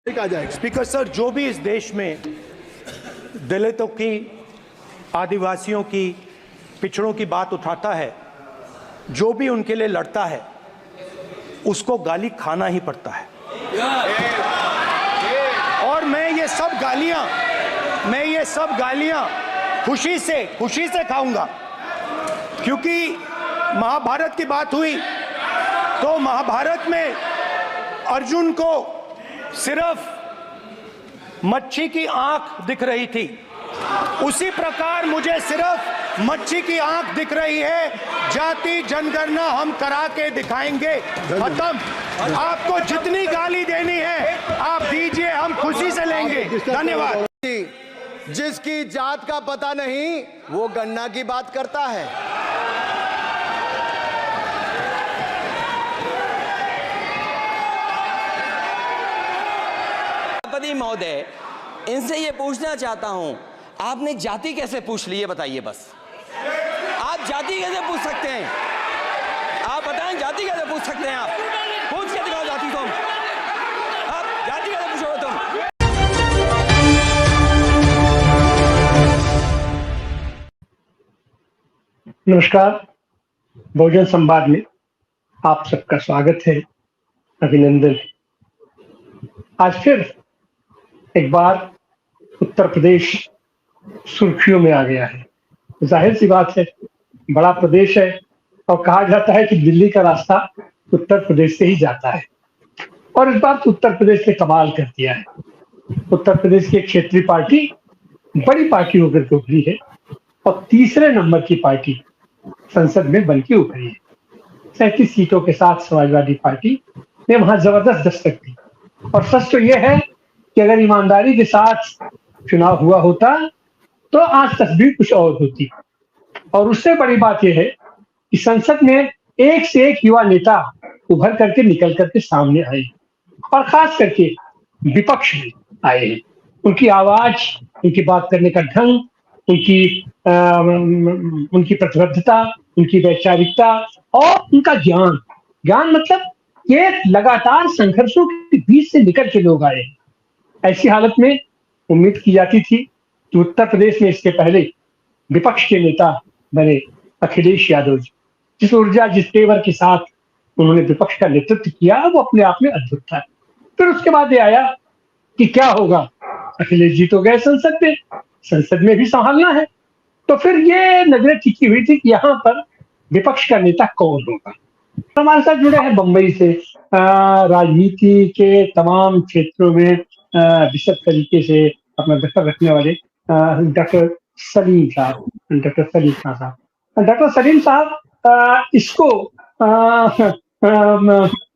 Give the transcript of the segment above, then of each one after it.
Speaker sir, जो भी इस देश में दलितों की, आदिवासियों की, पिछड़ों की बात उठाता है, जो भी उनके लिए लड़ता है, उसको गाली खाना ही पड़ता है। और मैं ये सब गालियां खुशी से खाऊंगा, क्योंकि महाभारत की बात हुई तो महाभारत में अर्जुन को सिर्फ मच्छी की आंख दिख रही थी, उसी प्रकार मुझे सिर्फ मच्छी की आंख दिख रही है। जाति जनगणना हम करा के दिखाएंगे, खत्म। आपको जितनी गाली देनी है आप दीजिए, हम खुशी से लेंगे। धन्यवाद। जिसकी जात का पता नहीं वो गन्ना की बात करता है। महोदय, इनसे ये पूछना चाहता हूं, आपने जाति कैसे पूछ ली है बताइए। बस आप जाति कैसे पूछ सकते हैं? आप बताएं, जाति कैसे पूछ सकते हैं? आप पूछ के दिखाओ जाति। तुम आप जाति कैसे पूछोगे तुम? नमस्कार, बहुजन संवाद में आप सबका स्वागत है, अभिनंदन। आज फिर एक बार उत्तर प्रदेश सुर्खियों में आ गया है। जाहिर सी बात है, बड़ा प्रदेश है और कहा जाता है कि दिल्ली का रास्ता उत्तर प्रदेश से ही जाता है। और इस बार तो उत्तर प्रदेश ने कमाल कर दिया है। उत्तर प्रदेश की एक क्षेत्रीय पार्टी बड़ी पार्टी होकर के उभरी है और तीसरे नंबर की पार्टी संसद में बन के उभरी है। 37 सीटों के साथ समाजवादी पार्टी ने वहां जबरदस्त दस्तक दी। और सच तो यह है कि अगर ईमानदारी के साथ चुनाव हुआ होता तो आज तस्वीर कुछ और होती। और उससे बड़ी बात यह है कि संसद में एक से एक युवा नेता उभर करके निकल करके सामने आए और खास करके विपक्ष में आए हैं। उनकी आवाज, उनकी बात करने का ढंग, उनकी प्रतिबद्धता, उनकी वैचारिकता और उनका ज्ञान मतलब ये लगातार संघर्षों के बीच से निकल के लोग आए। ऐसी हालत में उम्मीद की जाती थी कि उत्तर प्रदेश में इसके पहले विपक्ष के नेता बने अखिलेश यादव जी। जिस ऊर्जा, जिस तेवर के साथ उन्होंने विपक्ष का नेतृत्व किया, वो अपने आप में अद्भुत था। फिर उसके बाद ये आया कि क्या होगा, अखिलेश जी तो गए संसद में भी संभालना है। तो फिर ये नजरें टिकी हुई थी कि यहाँ पर विपक्ष का नेता कौन होगा। हमारे साथ जुड़े हैं बंबई से राजनीति के तमाम क्षेत्रों में विशद तरीके से अपना दखल रखने वाले डॉक्टर सलीम साहब। डॉक्टर सलीम साहब, इसको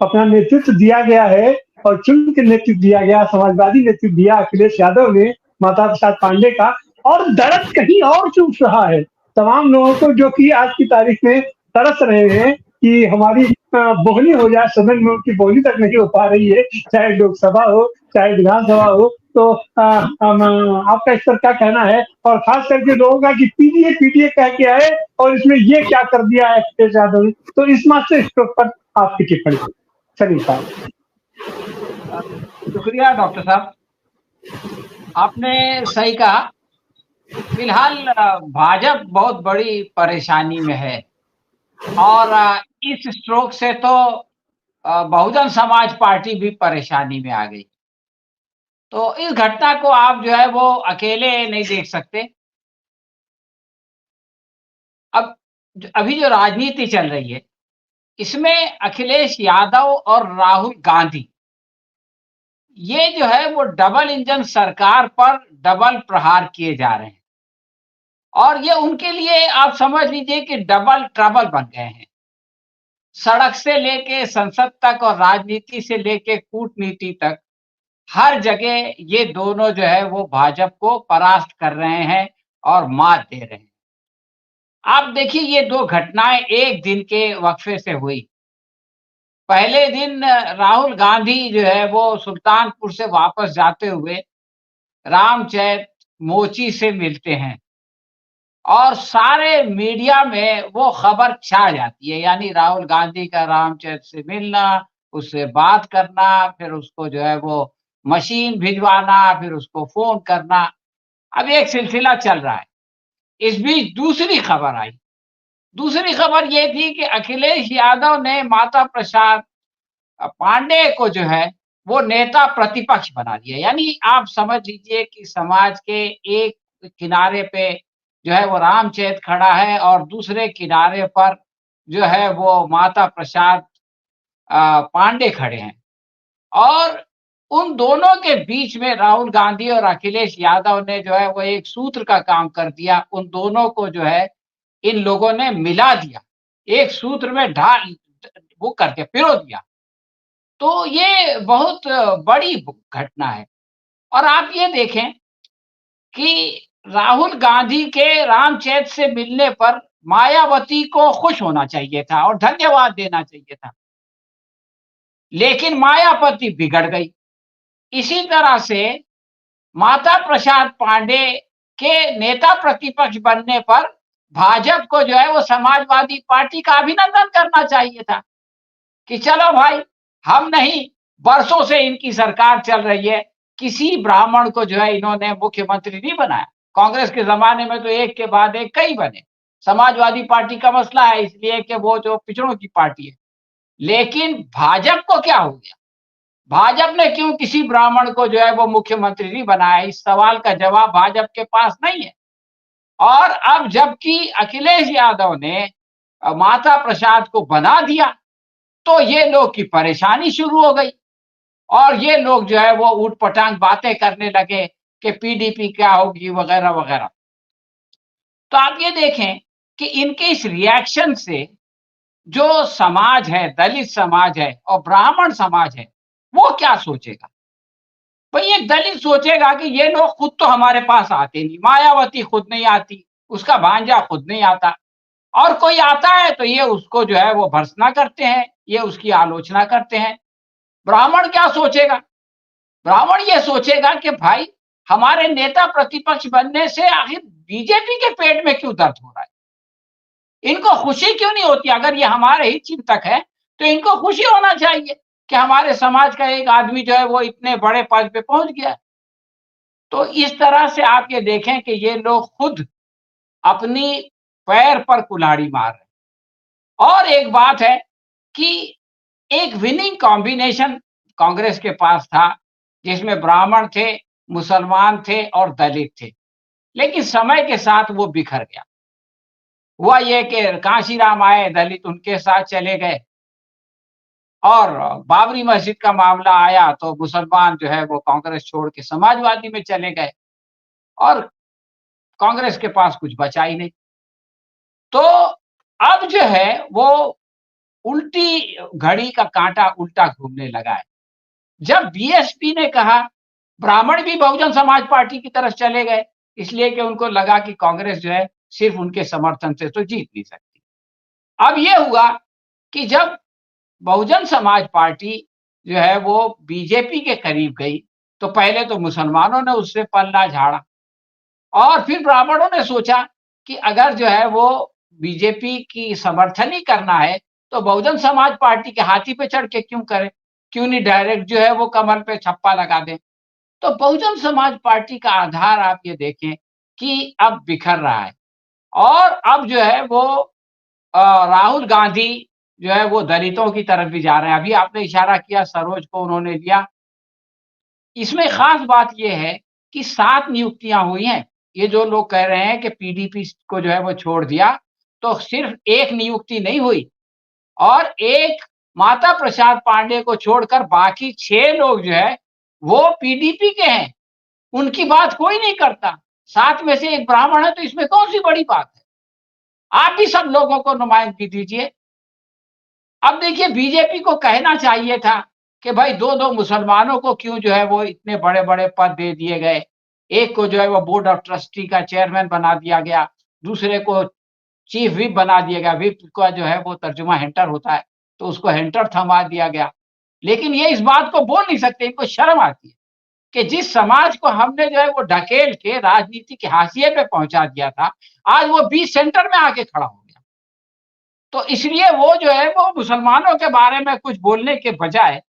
अपना नेतृत्व दिया गया है और चुन के नेतृत्व दिया गया, समाजवादी नेतृत्व दिया अखिलेश यादव ने, माता प्रसाद पांडे का। और दर्द कहीं और चूस रहा है तमाम लोगों को, जो कि आज की तारीख में तरस रहे हैं कि हमारी बोहनी हो जाए। सदन में उनकी बोहनी तक नहीं हो पा रही है, चाहे लोकसभा हो चाहे विधानसभा हो। तो आपका इस पर क्या कहना है? और खास करके लोगों का कि पीडीए कह के आए और इसमें ये क्या कर दिया है अखिलेश यादव ने। तो इस मास्टर स्ट्रोक पर आपकी टिप्पणी सलीम साहब। शुक्रिया डॉक्टर साहब, आपने सही कहा। फिलहाल भाजपा बहुत बड़ी परेशानी में है और इस स्ट्रोक से तो बहुजन समाज पार्टी भी परेशानी में आ गई। तो इस घटना को आप जो है वो अकेले नहीं देख सकते। अब अभी जो राजनीति चल रही है, इसमें अखिलेश यादव और राहुल गांधी, ये जो है वो डबल इंजन सरकार पर डबल प्रहार किए जा रहे हैं और ये उनके लिए आप समझ लीजिए कि डबल ट्रबल बन गए हैं। सड़क से लेके संसद तक और राजनीति से लेके कूटनीति तक हर जगह ये दोनों जो है वो भाजपा को परास्त कर रहे हैं और मात दे रहे हैं। आप देखिए, ये दो घटनाएं एक दिन के वक्फे से हुई। पहले दिन राहुल गांधी जो है वो सुल्तानपुर से वापस जाते हुए रामचरित मोची से मिलते हैं और सारे मीडिया में वो खबर छा जाती है, यानी राहुल गांधी का रामचरित से मिलना, उससे बात करना, फिर उसको जो है वो मशीन भिजवाना, फिर उसको फोन करना। अब एक सिलसिला चल रहा है। इस बीच दूसरी खबर आई। दूसरी खबर ये थी कि अखिलेश यादव ने माता प्रसाद पांडे को जो है वो नेता प्रतिपक्ष बना दिया। यानी आप समझ लीजिए कि समाज के एक किनारे पे जो है वो रामचरित खड़ा है और दूसरे किनारे पर जो है वो माता प्रसाद पांडे खड़े हैं। और उन दोनों के बीच में राहुल गांधी और अखिलेश यादव ने जो है वो एक सूत्र का काम कर दिया। उन दोनों को जो है इन लोगों ने मिला दिया, एक सूत्र में ढाल वो करके पिरो दिया। तो ये बहुत बड़ी घटना है। और आप ये देखें कि राहुल गांधी के रामचरित से मिलने पर मायावती को खुश होना चाहिए था और धन्यवाद देना चाहिए था, लेकिन मायावती बिगड़ गई। इसी तरह से माता प्रसाद पांडे के नेता प्रतिपक्ष बनने पर भाजपा को जो है वो समाजवादी पार्टी का अभिनंदन करना चाहिए था कि चलो भाई, हम नहीं, बरसों से इनकी सरकार चल रही है, किसी ब्राह्मण को जो है इन्होंने मुख्यमंत्री नहीं बनाया। कांग्रेस के जमाने में तो एक के बाद एक कई बने। समाजवादी पार्टी का मसला है इसलिए कि वो जो पिछड़ों की पार्टी है। लेकिन भाजपा को क्या हो गया? भाजपा ने क्यों किसी ब्राह्मण को जो है वो मुख्यमंत्री नहीं बनाया? इस सवाल का जवाब भाजपा के पास नहीं है। और अब जबकि अखिलेश यादव ने माता प्रसाद को बना दिया तो ये लोग की परेशानी शुरू हो गई और ये लोग जो है वो ऊटपटांग बातें करने लगे कि पीडीपी क्या होगी वगैरह वगैरह। तो आप ये देखें कि इनके इस रिएक्शन से जो समाज है, दलित समाज है और ब्राह्मण समाज है, वो क्या सोचेगा? भाई एक दलित सोचेगा कि ये लोग खुद तो हमारे पास आते नहीं, मायावती खुद नहीं आती, उसका भांजा खुद नहीं आता, और कोई आता है तो ये उसको जो है वो भर्त्सना करते हैं, ये उसकी आलोचना करते हैं। ब्राह्मण क्या सोचेगा? ब्राह्मण ये सोचेगा कि भाई हमारे नेता प्रतिपक्ष बनने से आखिर बीजेपी के पेट में क्यों दर्द हो रहा है, इनको खुशी क्यों नहीं होती? अगर ये हमारे ही चिंतक है तो इनको खुशी होना चाहिए कि हमारे समाज का एक आदमी जो है वो इतने बड़े पद पे पहुंच गया। तो इस तरह से आप ये देखें कि ये लोग खुद अपनी पैर पर कुल्हाड़ी मार रहे। और एक बात है कि एक विनिंग कॉम्बिनेशन कांग्रेस के पास था जिसमें ब्राह्मण थे, मुसलमान थे और दलित थे, लेकिन समय के साथ वो बिखर गया। हुआ ये कि कांशीराम आए, दलित उनके साथ चले गए, और बाबरी मस्जिद का मामला आया तो मुसलमान जो है वो कांग्रेस छोड़ के समाजवादी में चले गए और कांग्रेस के पास कुछ बचा ही नहीं। तो अब जो है वो उल्टी घड़ी का कांटा उल्टा घूमने लगा है। जब बीएसपी ने कहा, ब्राह्मण भी बहुजन समाज पार्टी की तरफ चले गए, इसलिए कि उनको लगा कि कांग्रेस जो है सिर्फ उनके समर्थन से तो जीत नहीं सकती। अब ये हुआ कि जब बहुजन समाज पार्टी जो है वो बीजेपी के करीब गई तो पहले तो मुसलमानों ने उससे पल्ला झाड़ा और फिर ब्राह्मणों ने सोचा कि अगर जो है वो बीजेपी की समर्थन ही करना है तो बहुजन समाज पार्टी के हाथी पे चढ़ के क्यों करें, क्यों नहीं डायरेक्ट जो है वो कमल पे छप्पा लगा दें। तो बहुजन समाज पार्टी का आधार आप ये देखें कि अब बिखर रहा है और अब जो है वो राहुल गांधी जो है वो दलितों की तरफ भी जा रहे हैं। अभी आपने इशारा किया सरोज को उन्होंने लिया। इसमें खास बात यह है कि 7 नियुक्तियां हुई हैं। ये जो लोग कह रहे हैं कि पीडीपी को जो है वो छोड़ दिया, तो सिर्फ एक नियुक्ति नहीं हुई और एक माता प्रसाद पांडे को छोड़कर बाकी 6 लोग जो है वो पीडीपी के हैं, उनकी बात कोई नहीं करता। 7 में से एक ब्राह्मण है, तो इसमें कौन सी बड़ी बात है? आप भी सब लोगों को नुमाइंदगी दीजिए। अब देखिए, बीजेपी को कहना चाहिए था कि भाई 2-2 मुसलमानों को क्यों जो है वो इतने बड़े बड़े पद दे दिए गए। एक को जो है वो बोर्ड ऑफ ट्रस्टी का चेयरमैन बना दिया गया, दूसरे को चीफ व्हिप बना दिया गया। व्हिप का जो है वो तर्जुमा हेंटर होता है, तो उसको हेंटर थमा दिया गया। लेकिन ये इस बात को बोल नहीं सकते, इनको शर्म आती है कि जिस समाज को हमने जो है वो ढकेल के राजनीति के हाशिए पे पहुंचा दिया था, आज वो बीच सेंटर में आके खड़ा हो गया। तो इसलिए वो जो है वो मुसलमानों के बारे में कुछ बोलने के बजाय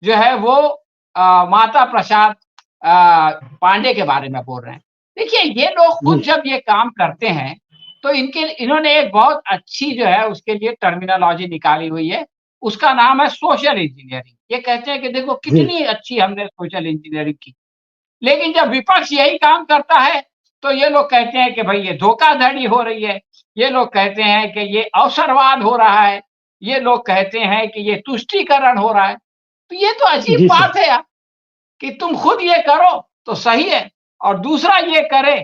जो है वो माता प्रसाद पांडे के बारे में बोल रहे हैं। देखिए, ये लोग खुद जब ये काम करते हैं तो इन्होंने एक बहुत अच्छी जो है उसके लिए टर्मिनोलॉजी निकाली हुई है, उसका नाम है सोशल इंजीनियरिंग। ये कहते हैं कि देखो कितनी अच्छी हमने सोशल इंजीनियरिंग की। लेकिन जब विपक्ष यही काम करता है तो ये लोग कहते हैं कि भाई ये धोखाधड़ी हो रही है, ये लोग कहते हैं कि ये अवसरवाद हो रहा है, ये लोग कहते हैं कि ये तुष्टीकरण हो रहा है। तो ये तो अजीब बात है यार, कि तुम खुद ये करो तो सही है और दूसरा ये करे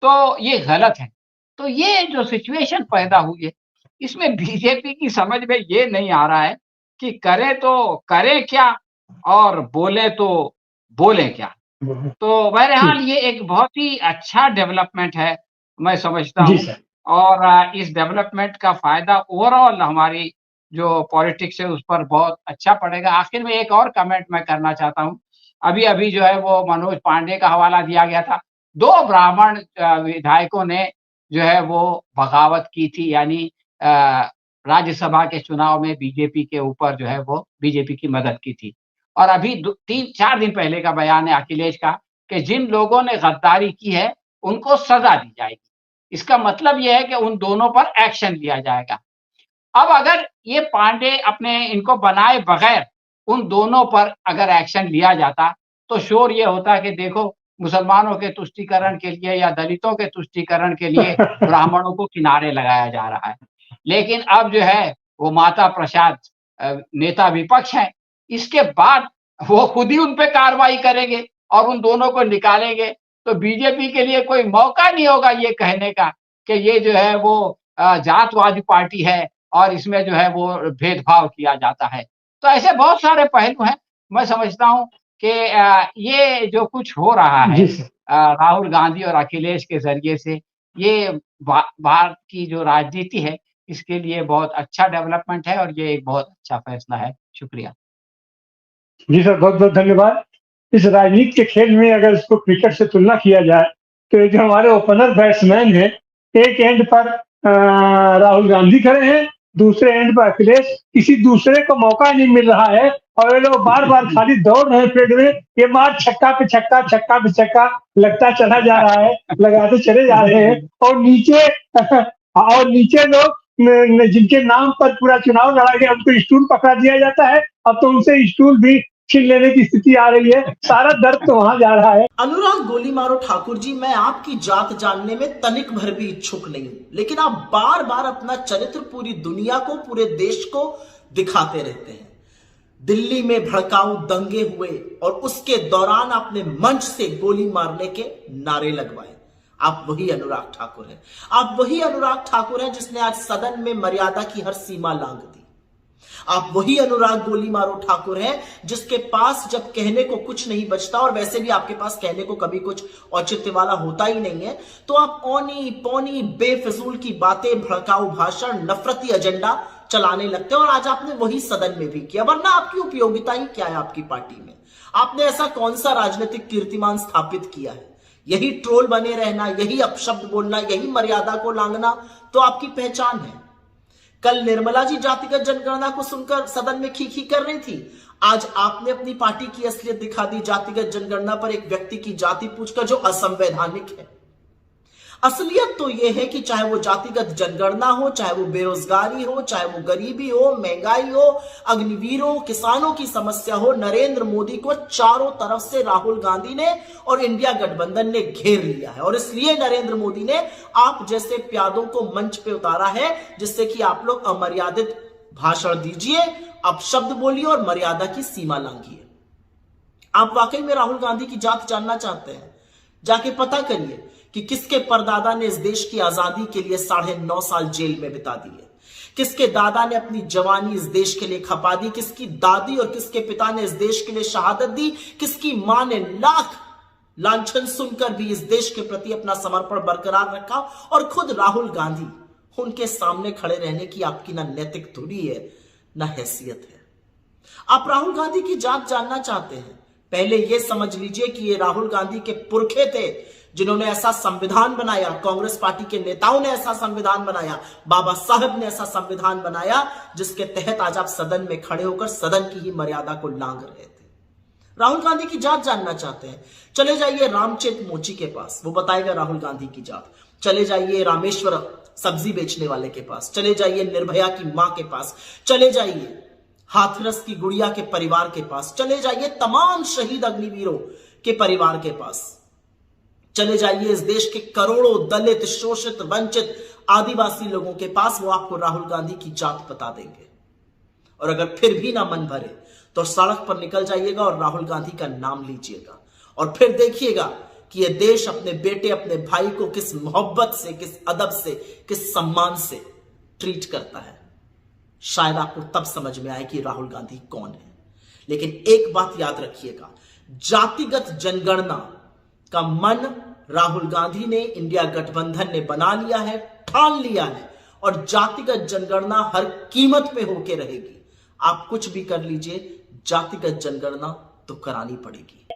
तो ये गलत है। तो ये जो सिचुएशन पैदा हुई है, इसमें बीजेपी की समझ में ये नहीं आ रहा है कि करे तो करे क्या और बोले तो बोले क्या। तो बहरहाल ये एक बहुत ही अच्छा डेवलपमेंट है, मैं समझता हूँ। और इस डेवलपमेंट का फायदा ओवरऑल हमारी जो पॉलिटिक्स है उस पर बहुत अच्छा पड़ेगा। आखिर में एक और कमेंट मैं करना चाहता हूँ। अभी जो है वो मनोज पांडे का हवाला दिया गया था। 2 ब्राह्मण विधायकों ने जो है वो बगावत की थी, यानी राज्यसभा के चुनाव में बीजेपी के ऊपर जो है वो बीजेपी की मदद की थी। और अभी 3-4 दिन पहले का बयान है अखिलेश का कि जिन लोगों ने गद्दारी की है उनको सजा दी जाएगी। इसका मतलब ये है कि उन दोनों पर एक्शन लिया जाएगा। अब अगर ये पांडे अपने इनको बनाए बगैर उन दोनों पर अगर एक्शन लिया जाता तो श्योर ये होता कि देखो मुसलमानों के तुष्टीकरण के लिए या दलितों के तुष्टीकरण के लिए ब्राह्मणों को किनारे लगाया जा रहा है। लेकिन अब जो है वो माता प्रसाद नेता विपक्ष है, इसके बाद वो खुद ही उन पे कार्रवाई करेंगे और उन दोनों को निकालेंगे। तो बीजेपी के लिए कोई मौका नहीं होगा ये कहने का कि ये जो है वो जातवादी पार्टी है और इसमें जो है वो भेदभाव किया जाता है। तो ऐसे बहुत सारे पहलू हैं। मैं समझता हूँ कि ये जो कुछ हो रहा है राहुल गांधी और अखिलेश के जरिए से, ये भारत की जो राजनीति है इसके लिए बहुत अच्छा डेवलपमेंट है और ये एक बहुत अच्छा फैसला है। शुक्रिया जी सर, बहुत बहुत धन्यवाद। इस राजनीति के खेल में अगर इसको क्रिकेट से तुलना किया जाए तो ये जो हमारे ओपनर बैट्समैन है, एक एंड पर राहुल गांधी खड़े हैं, दूसरे एंड पर अखिलेश। किसी दूसरे को मौका नहीं मिल रहा है और ये लोग बार बार खाली दौड़ रहे हैं फील्ड में। ये मार छक्का पे छक्का, छक्का पे छक्का लगता चला जा रहा है, लगाते चले जा रहे हैं। और नीचे लोग जिनके नाम पर पूरा चुनाव लड़ा गया उनको स्टूल पकड़ा दिया जाता है। अब तो उनसे स्टूल भी छीन लेने की स्थिति आ रही है। सारा दर्द तो वहां जा रहा है। अनुराग गोली मारो ठाकुर जी, मैं आपकी जात जानने में तनिक भर भी इच्छुक नहीं हूं, लेकिन आप बार बार अपना चरित्र पूरी दुनिया को, पूरे देश को दिखाते रहते हैं। दिल्ली में भड़काऊ दंगे हुए और उसके दौरान आपने मंच से गोली मारने के नारे लगवाए। आप वही अनुराग ठाकुर हैं। आप वही अनुराग ठाकुर हैं जिसने आज सदन में मर्यादा की हर सीमा लांघ दी। आप वही अनुराग गोली मारो ठाकुर हैं जिसके पास जब कहने को कुछ नहीं बचता, और वैसे भी आपके पास कहने को कभी कुछ औचित्य वाला होता ही नहीं है, तो आप औनी पौनी बेफिजूल की बातें, भड़काऊ भाषण, नफरती एजेंडा चलाने लगते हैं। और आज आपने वही सदन में भी किया, वरना आपकी उपयोगिता ही क्या है आपकी पार्टी में? आपने ऐसा कौन सा राजनीतिक कीर्तिमान स्थापित किया है? यही ट्रोल बने रहना, यही अपशब्द बोलना, यही मर्यादा को लांघना तो आपकी पहचान है। कल निर्मला जी जातिगत जनगणना को सुनकर सदन में खी कर रही थी, आज आपने अपनी पार्टी की असलियत दिखा दी जातिगत जनगणना पर एक व्यक्ति की जाति पूछकर, जो असंवैधानिक है। असलियत तो यह है कि चाहे वो जातिगत जनगणना हो, चाहे वो बेरोजगारी हो, चाहे वो गरीबी हो, महंगाई हो, अग्निवीर हो, किसानों की समस्या हो, नरेंद्र मोदी को चारों तरफ से राहुल गांधी ने और इंडिया गठबंधन ने घेर लिया है। और इसलिए नरेंद्र मोदी ने आप जैसे प्यादों को मंच पे उतारा है, जिससे कि आप लोग अमर्यादित भाषण दीजिए, अपशब्द बोलिए और मर्यादा की सीमा लांघिए। आप वाकई में राहुल गांधी की जात जानना चाहते हैं? जाके पता करिए कि किसके परदादा ने इस देश की आजादी के लिए 9.5 साल जेल में बिता दिए, किसके दादा ने अपनी जवानी इस देश के लिए खपा दी, किसकी दादी और किसके पिता ने इस देश के लिए शहादत दी, किसकी मां ने लाख लांछन सुनकर भी इस देश के प्रति अपना समर्पण बरकरार रखा, और खुद राहुल गांधी, उनके सामने खड़े रहने की आपकी ना नैतिक धुरी है ना हैसियत है। आप राहुल गांधी की जात जानना चाहते हैं? पहले यह समझ लीजिए कि ये राहुल गांधी के पुरखे थे जिन्होंने ऐसा संविधान बनाया, कांग्रेस पार्टी के नेताओं ने ऐसा संविधान बनाया, बाबा साहब ने ऐसा संविधान बनाया जिसके तहत आज आप सदन में खड़े होकर सदन की ही मर्यादा को लांघ रहे थे। राहुल गांधी की जात जानना चाहते हैं, चले जाइए रामचेत मोची के पास, वो बताएगा राहुल गांधी की जात। चले जाइए रामेश्वर सब्जी बेचने वाले के पास, चले जाइए निर्भया की मां के पास, चले जाइए हाथरस की गुड़िया के परिवार के पास, चले जाइए तमाम शहीद अग्निवीरों के परिवार के पास, चले जाइए इस देश के करोड़ों दलित, शोषित, वंचित, आदिवासी लोगों के पास, वो आपको राहुल गांधी की जात बता देंगे। और अगर फिर भी ना मन भरे तो सड़क पर निकल जाइएगा और राहुल गांधी का नाम लीजिएगा और फिर देखिएगा कि यह देश अपने बेटे, अपने भाई को किस मोहब्बत से, किस अदब से, किस सम्मान से ट्रीट करता है। शायद आपको तब समझ में आए कि राहुल गांधी कौन है। लेकिन एक बात याद रखिएगा, जातिगत जनगणना का मन राहुल गांधी ने, इंडिया गठबंधन ने बना लिया है, ठान लिया है, और जातिगत जनगणना हर कीमत पे होके रहेगी। आप कुछ भी कर लीजिए, जातिगत जनगणना तो करानी पड़ेगी।